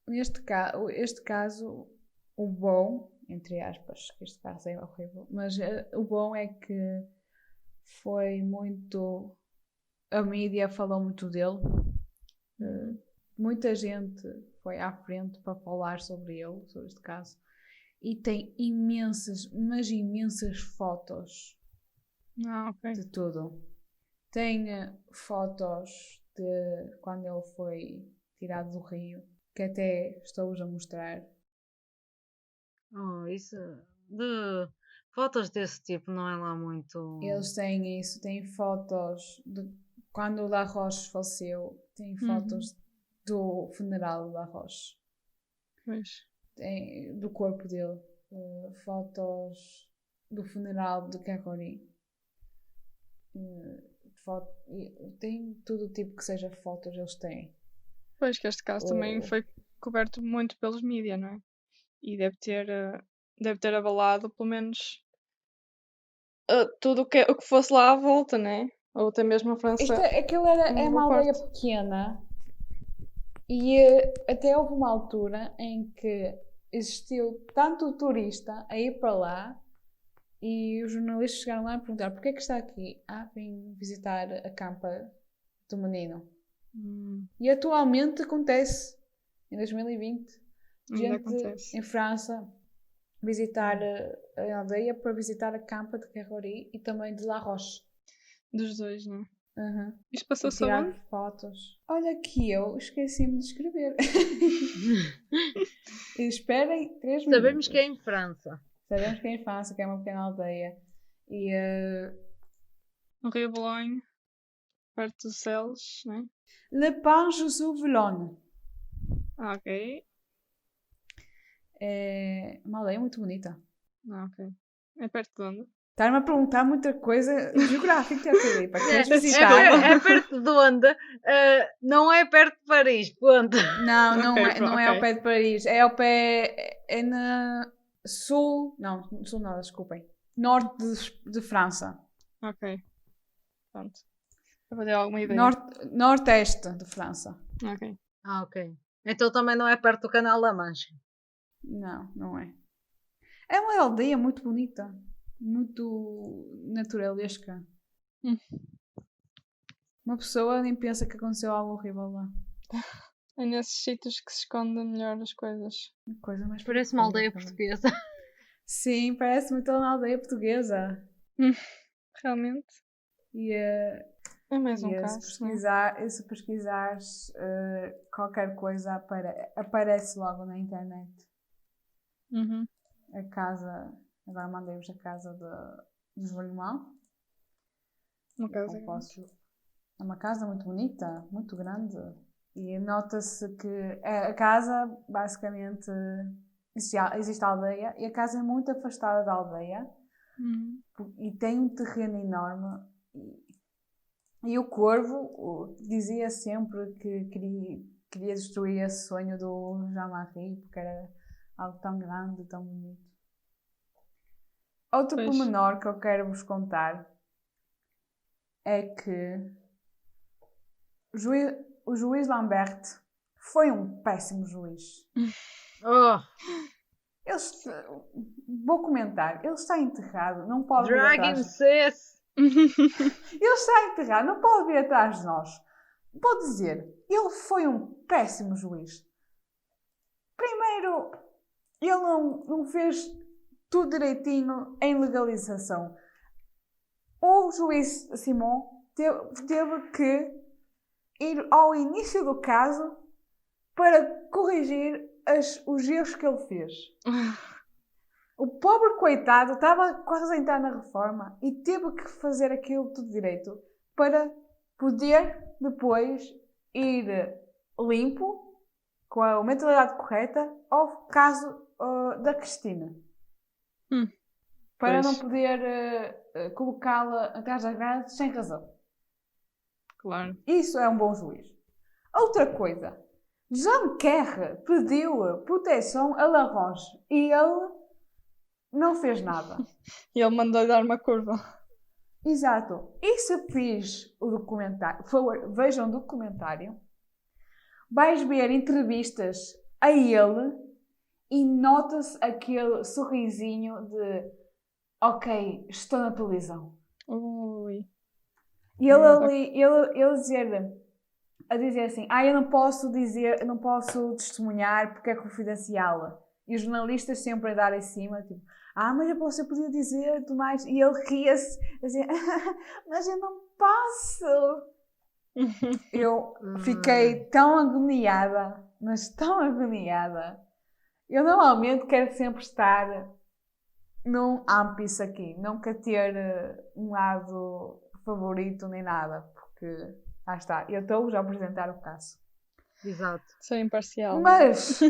Este caso, o bom, entre aspas, que este caso é horrível, mas o bom é que foi muito. A mídia falou muito dele. Muita gente foi à frente para falar sobre ele, sobre este caso. E tem imensas, mas imensas fotos Ok. de tudo. Tem fotos de quando ele foi tirado do rio, que até estou-vos a mostrar. Isso de fotos desse tipo não é lá muito. Eles têm isso, têm fotos de quando o La Roche faleceu, têm fotos do funeral do La Roche, Pois. do corpo dele, fotos do funeral de Gregory. Tem todo tipo que seja fotos, eles têm. Pois que este caso também foi coberto muito pelos mídias, não é? E deve ter abalado pelo menos tudo o que fosse lá à volta, né? Ou até mesmo a França. Aquilo é uma aldeia pequena e até houve uma altura em que existiu tanto turista a ir para lá e os jornalistas chegaram lá e perguntaram porquê é que está aqui? Vim visitar a campa do menino. E atualmente acontece, em 2020, Ainda acontece. gente em França visitar a aldeia para visitar a campa de Gregory e também de La Roche. Dos dois, não é? Uhum. Isto passou-se Tirar aonde? fotos. Olha que eu esqueci-me de escrever. Esperem 3 minutos. Sabemos que é em França. Sabemos que é em França, que é uma pequena aldeia. E No Rio Bolonho, perto dos Celos, não é? Le Pange-sous-Vallonne. Ok. É uma aldeia muito bonita. Ok. É perto de onde? Estás-me a perguntar muita coisa geográfica, Filipe. Queres Peço visitar? É perto de onde? Não é perto de Paris, ponto. Não é ao ok. pé de Paris. É ao pé. É na sul. Não, sul não, desculpem. Norte de França. Ok. Pronto. Para ter alguma ideia. Nordeste de França. Ok. Ok. Então também não é perto do Canal da Mancha. Não, não é. É uma aldeia muito bonita. Muito naturalesca. Uma pessoa nem pensa que aconteceu algo horrível lá. É nesses sítios que se escondem melhor as coisas. Coisa mais Parece uma aldeia profunda. portuguesa. Sim, parece muito uma aldeia portuguesa. Realmente. E, É mais um e caso. se pesquisares qualquer coisa aparece logo na internet. Uhum. A casa, agora mandei-vos a casa dos Valimão. Uma casa É uma casa muito bonita, muito grande. E nota-se que a casa, basicamente, existe a aldeia. E a casa é muito afastada da aldeia. E tem um terreno enorme. E o corvo dizia sempre que queria destruir esse sonho do Jean-Marie, porque era algo tão grande, tão bonito. Outro pormenor que eu quero vos contar é que o juiz Lambert foi um péssimo juiz. Vou comentar, ele está enterrado, não pode vir atrás. Ele está enterrado, não pode vir atrás de nós. Vou dizer, ele foi um péssimo juiz. Primeiro, ele não fez tudo direitinho em legalização. O juiz Simon teve que ir ao início do caso para corrigir os erros que ele fez. O pobre coitado estava quase a entrar na reforma e teve que fazer aquilo tudo direito para poder depois ir limpo, com a mentalidade correta, ao caso da Cristina. Para Pois. não poder colocá-la atrás das grades sem razão. Claro. Isso é um bom juiz. Outra coisa. Jean Kerr pediu proteção a La Roche e ele não fez nada. E ele mandou-lhe dar uma curva. Exato. E se fiz o documentário, por favor, vejam o documentário, vais ver entrevistas a ele e nota-se aquele sorrisinho de ok, estou na televisão. Ui. E ele ali, ele a dizer assim, eu não posso testemunhar porque é confidencial. E os jornalistas sempre a dar em cima, tipo, mas eu podia dizer tudo mais. E ele ria-se, assim, mas eu não posso. Eu fiquei tão agoniada, mas tão agoniada. Eu normalmente quero sempre estar num ápice aqui, nunca ter um lado favorito nem nada, porque lá está, eu estou já a apresentar o caso. Exato. Ser imparcial. Mas,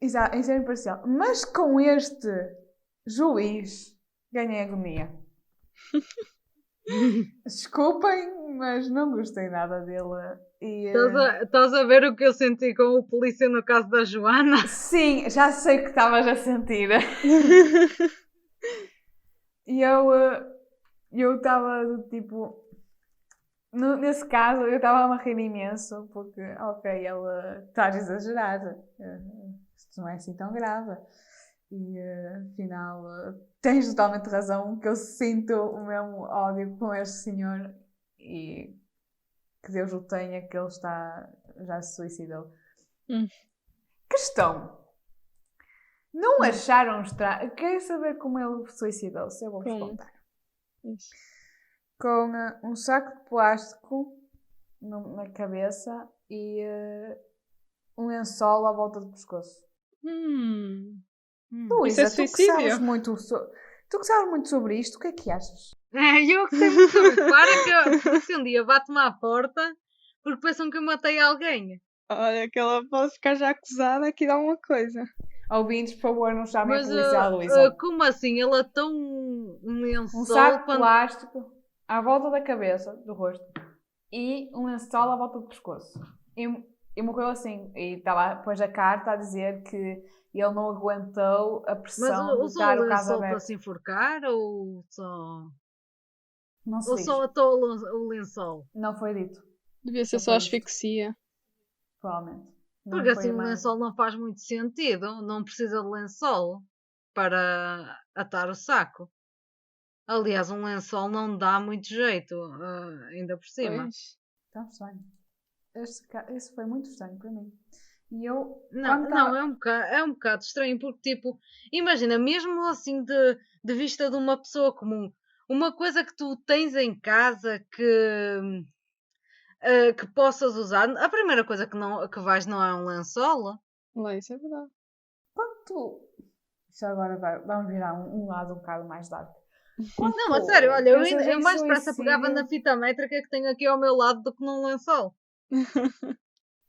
exato, em ser imparcial, mas com este juiz ganhei agonia. Desculpem, mas não gostei nada dele. E, Estás a ver o que eu senti com o polícia no caso da Joana? sim, já sei o que estavas a sentir. E eu estava do tipo. Nesse caso, eu estava a rir imenso, porque, ok, ele está a exagerar. Isto não é assim tão grave. E, afinal, tens totalmente razão, que eu sinto o mesmo ódio com este senhor e que Deus o tenha, que ele já se suicidou. Questão. Não acharam estranho? Quero saber como ele suicidou-se, eu vou-vos Como? contar. Isso. Com um saco de plástico na cabeça e um lençol à volta do pescoço. Isso é Luísa, suicídio? tu que sabes muito sobre isto, o que é que achas? Eu que sei muito sobre. Para que a polícia um dia bate-me à porta porque pensam que eu matei alguém. Olha, que ela pode ficar já acusada aqui de alguma coisa. Ouvintes, por favor, não chamem Mas a polícia à Luísa. como assim? Ela tão um lençol Um saco de quando... plástico à volta da cabeça, do rosto, e um lençol à volta do pescoço. E morreu assim. E estava depois a carta a dizer que ele não aguentou a Mas pressão de usou estar o o caso lençol para aberto. se enforcar ou só... Não se Ou diz. só atou o lençol? Não foi dito, Devia ser Não só foi asfixia. provavelmente. Não Porque foi assim o mais. lençol não faz muito sentido. Não precisa de lençol para atar o saco. Aliás, um lençol não dá muito jeito, ainda por cima. Pois. Está estranho. Esse foi muito estranho para mim. E eu, Não, é um bocado estranho, porque tipo, imagina, mesmo assim de vista de uma pessoa comum, uma coisa que tu tens em casa que possas usar, a primeira coisa que vais não é um lençol. Lá, isso é verdade. Isso agora vamos virar um lado um bocado mais dark. Não, a sério, olha, eu mais depressa suicídio, pegava na fita métrica que tenho aqui ao meu lado do que num lençol.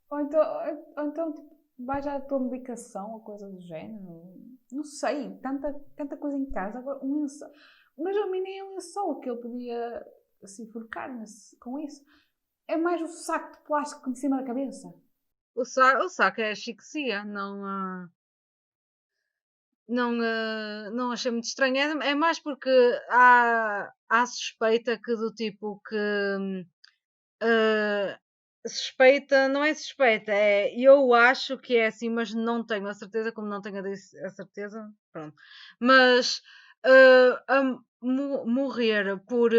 Ou então tipo, vais à tua medicação ou coisa do género. Não sei, tanta coisa em casa. Agora, um lençol. Mas a mim nem é um lençol que ele podia se enforcar com isso. É mais o saco de plástico em cima da cabeça. O saco é asfixia, não achei muito estranho. É mais porque há suspeita que do tipo que suspeita, não é suspeita, eu acho que é assim, mas não tenho a certeza, como não tenho a certeza, pronto. Mas morrer por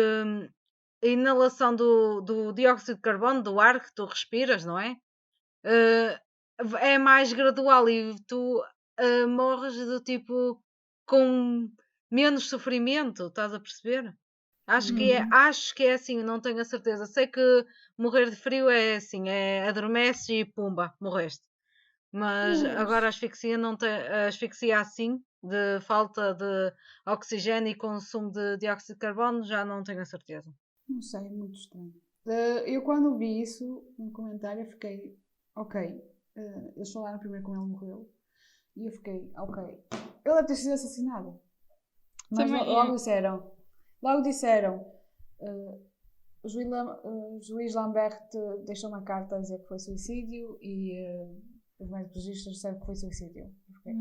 inalação do dióxido de carbono do ar que tu respiras, não é? É mais gradual e tu morres do tipo com menos sofrimento, estás a perceber? Acho que é assim, não tenho a certeza. Sei que morrer de frio é assim, adormece e pumba, morreste. Mas agora a asfixia não tem, a asfixia assim, de falta de oxigênio e consumo de dióxido de carbono, já não tenho a certeza. Não sei, é muito estranho. Eu quando vi isso no comentário fiquei, ok, eles falaram primeiro como ele morreu e eu fiquei, ok, ele deve ter sido assassinado. Mas Também, logo disseram, o juiz Lambert deixou uma carta a dizer que foi suicídio e os médicos legistas disseram que foi suicídio. Eu fiquei,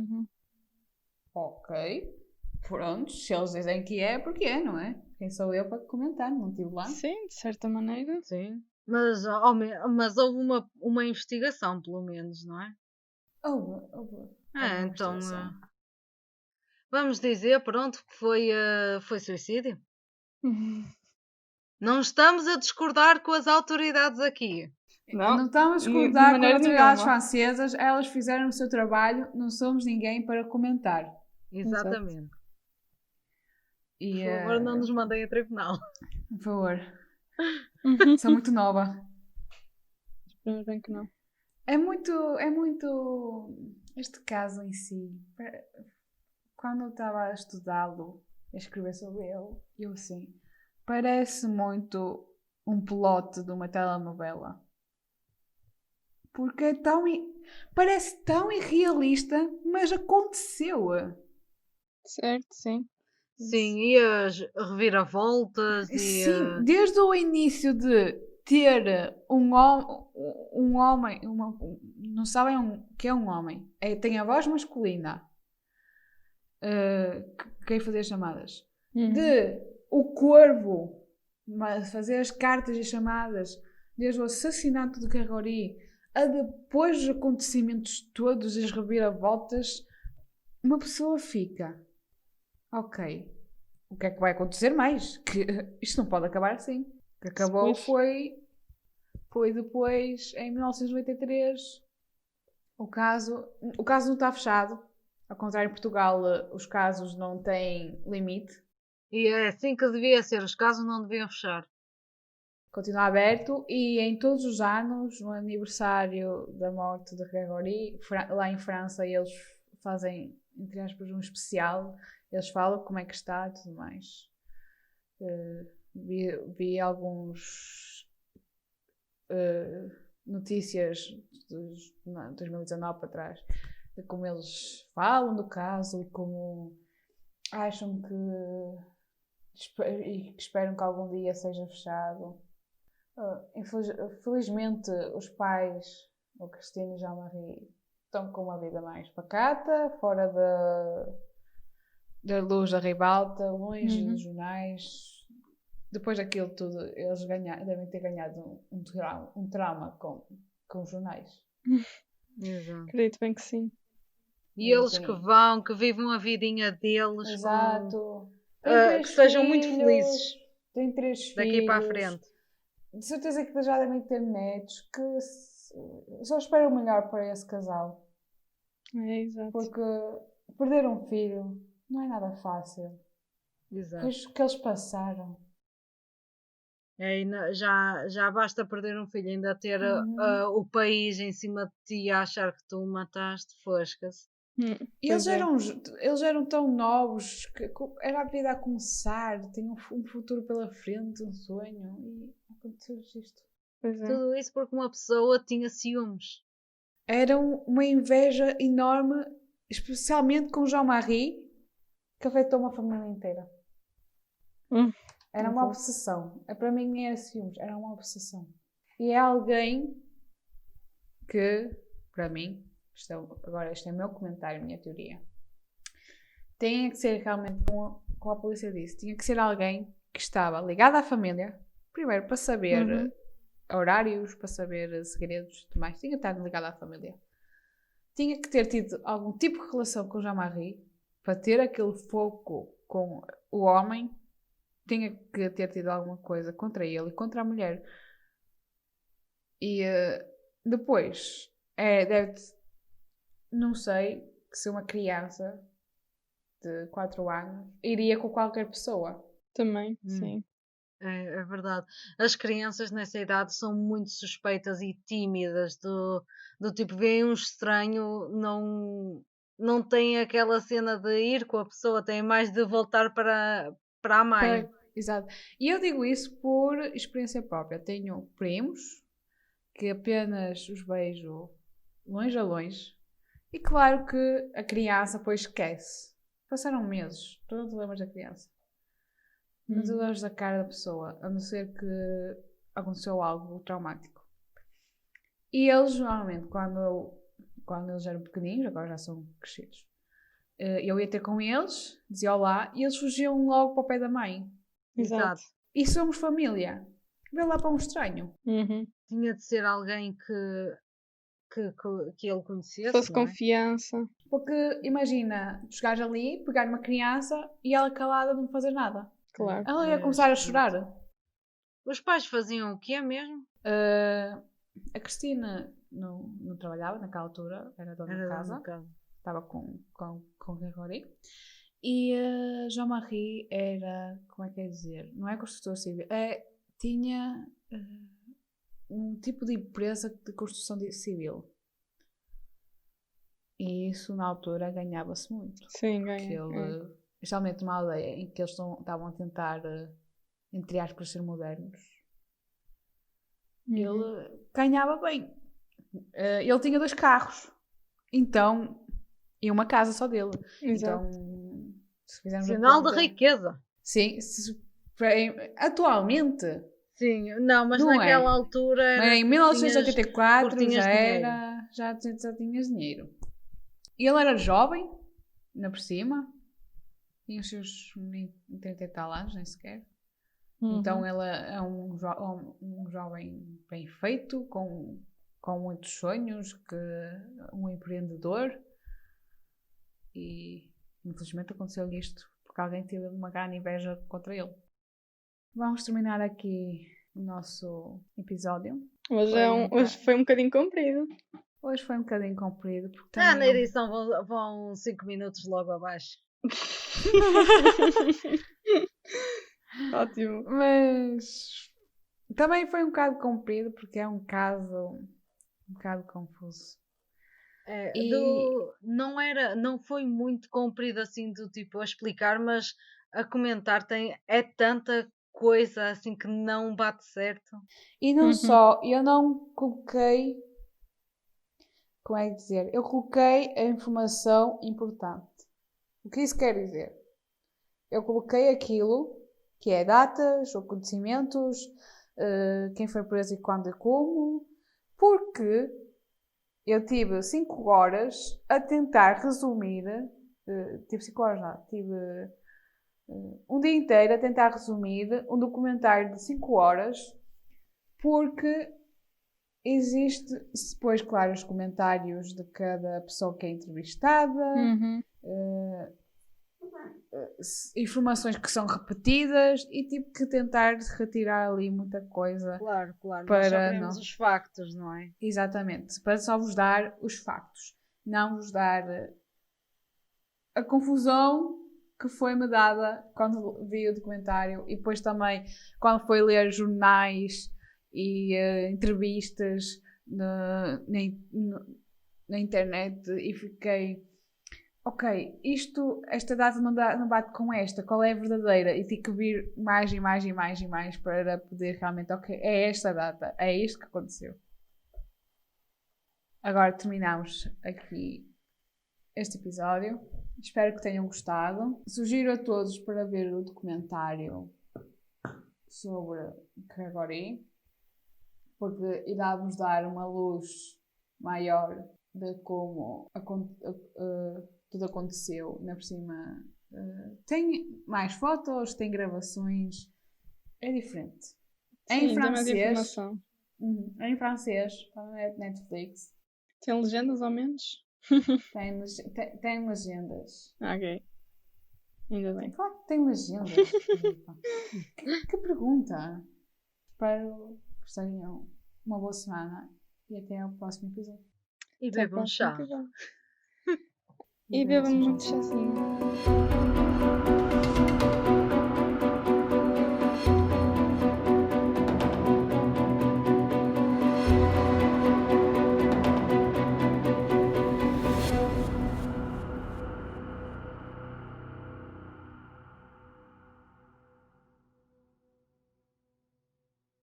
ok, pronto, se eles dizem que é, porque é, não é? Quem sou eu para comentar? Não estive lá. sim, de certa maneira. Sim. Mas houve uma investigação, pelo menos, não é? Houve. Então vamos dizer, pronto, que foi suicídio. Não estamos a discordar com as autoridades aqui. Não estamos a de discordar com as maneira autoridades nenhuma. francesas, elas fizeram o seu trabalho, não somos ninguém para comentar. Exatamente. E, Por favor, não nos mandem a tribunal. por favor. Sou muito nova. Esperamos bem que não. É muito. Este caso em si. Quando eu estava a estudá-lo, a escrever sobre ele, eu assim. Parece muito um plot de uma telenovela. Porque é parece tão irrealista, mas aconteceu. Certo, sim. Sim, e as reviravoltas e. Sim, desde o início de ter um homem, não sabem que é um homem, tem a voz masculina, quem fazer as chamadas, de o corvo fazer as cartas e chamadas, desde o assassinato de Carrori a depois dos acontecimentos todos, as reviravoltas, uma pessoa fica, ok, o que é que vai acontecer mais? Que isto não pode acabar assim. O que acabou foi depois, em 1993, o caso não está fechado. Ao contrário, em Portugal, os casos não têm limite. E é assim que devia ser, os casos não deviam fechar. Continua aberto e em todos os anos, no aniversário da morte de Grégory, lá em França, eles fazem, entre aspas, um especial. Eles falam como é que está e tudo mais. Vi alguns notícias de 2019 para trás de como eles falam do caso e como acham e que esperam que algum dia seja fechado. Infelizmente os pais, o Cristina e Jean-Marie, estão com uma vida mais pacata, fora da luz da ribalta, longe dos jornais. Depois daquilo tudo, eles devem ter ganhado um trauma com os jornais. Exato. Acredito bem que sim. E eles que vivam a vidinha deles. Exato. Que sejam muito felizes. Tem 3 daqui filhos. para a frente. De certeza que já devem ter netos, que só espero o melhor para esse casal. É, exato. Porque perder um filho não é nada fácil. Exato. O que eles passaram. Já basta perder um filho, ainda ter o país em cima de ti e achar que tu o mataste, fosca-se. Eles eram tão novos que era a vida a começar, tinham um futuro pela frente, um sonho, e aconteceu isto. Tudo isso porque uma pessoa tinha ciúmes. Era uma inveja enorme, especialmente com Jean-Marie, que afetou uma família inteira. Era uma obsessão. Para mim nem era ciúmes, era uma obsessão. E é alguém que, para mim, agora este é o meu comentário, a minha teoria, tinha que ser realmente, como a polícia disse, tinha que ser alguém que estava ligado à família, primeiro para saber horários, para saber segredos e tudo mais, tinha que estar ligado à família. Tinha que ter tido algum tipo de relação com Jean-Marie para ter aquele foco com o homem. Tinha que ter tido alguma coisa contra ele e contra a mulher. E depois, não sei, que se uma criança de 4 anos iria com qualquer pessoa. Também, Hum. sim. É verdade. As crianças nessa idade são muito suspeitas e tímidas, do tipo, veem um estranho, não têm aquela cena de ir com a pessoa, têm mais de voltar para a mãe. Exato. E eu digo isso por experiência própria. Tenho primos que apenas os vejo longe a longe. E claro que a criança depois esquece. Passaram meses, tu não te lembras da criança. Não te lembras da cara da pessoa, a não ser que aconteceu algo traumático. E eles, normalmente, quando eles eram pequeninos, agora já são crescidos, eu ia ter com eles, dizia olá, e eles fugiam logo para o pé da mãe. Exato. E somos família. Vê lá para um estranho. Uhum. Tinha de ser alguém que ele conhecesse, Fosse não é? confiança. Porque imagina, chegares ali, pegar uma criança e ela calada não fazer nada. Claro. Ela ia começar a chorar. Os pais faziam o quê mesmo? A Cristina não trabalhava naquela altura, era dona de Era casa, no caso. estava com o Gregori. E Jean-Marie era, como é que é dizer, não é construtor civil, tinha um tipo de empresa de construção civil. E isso na altura ganhava-se muito. Sim, Porque ganha. ele, especialmente numa aldeia em que eles estavam a tentar, entre aspas, ser modernos, Uhum. ele ganhava bem. Ele tinha 2 carros, então, e uma casa só dele. Exato. Então, se fizermos a Sinal de conta- riqueza. Sim, atualmente, Sim, não, mas Não é. naquela altura era em que 1984 porque tinhas dinheiro. já tinhas dinheiro. E ele era jovem, ainda por cima, tinha os seus 30 e tal anos, nem sequer. Uhum. Então ele é um jovem bem feito, com muitos sonhos, um empreendedor. E infelizmente aconteceu-lhe isto, porque alguém teve uma grande inveja contra ele. Vamos terminar aqui o nosso episódio. Hoje foi um bocadinho comprido. Hoje foi um bocadinho comprido, porque Na também edição vão 5 minutos logo abaixo. Ótimo. Mas também foi um bocado comprido, porque é um caso um bocado confuso. Não foi muito comprido assim do tipo a explicar, mas a comentar é tanta coisa assim que não bate certo. E não Uhum. só, eu não coloquei, como é que dizer? Eu coloquei a informação importante. O que isso quer dizer? Eu coloquei aquilo que é datas, acontecimentos, quem foi preso e quando e como, porque eu tive 5 horas a tentar resumir, tive 5 horas não, tive um dia inteiro a tentar resumir um documentário de 5 horas, porque existe, depois, claro, os comentários de cada pessoa que é entrevistada, Uhum. informações que são repetidas e tive que tentar retirar ali muita coisa. Claro, nós Para só queremos não- os factos, não é? Exatamente, para só vos dar os factos, não vos dar a confusão que foi-me dada quando vi o documentário e depois também quando foi ler jornais e entrevistas na internet e fiquei, ok, esta data não bate com esta, qual é a verdadeira? E tive que vir mais e mais e mais e mais para poder realmente, ok, é esta data, é isto que aconteceu. Agora terminamos aqui este episódio. Espero que tenham gostado. Sugiro a todos para ver o documentário sobre Gregori, porque irá-vos dar uma luz maior de como tudo aconteceu. Na por cima tem mais fotos, tem gravações, é diferente. Sim, Em tem mais francês, informação. em francês, está na Netflix, Tem legendas ao menos? tem legendas. Ok. Ainda bem. Claro que tem legendas. que pergunta! Espero que tenham uma boa semana e até ao próximo episódio. E Até ao bebam próximo chá. episódio. E bebam muito chazinho.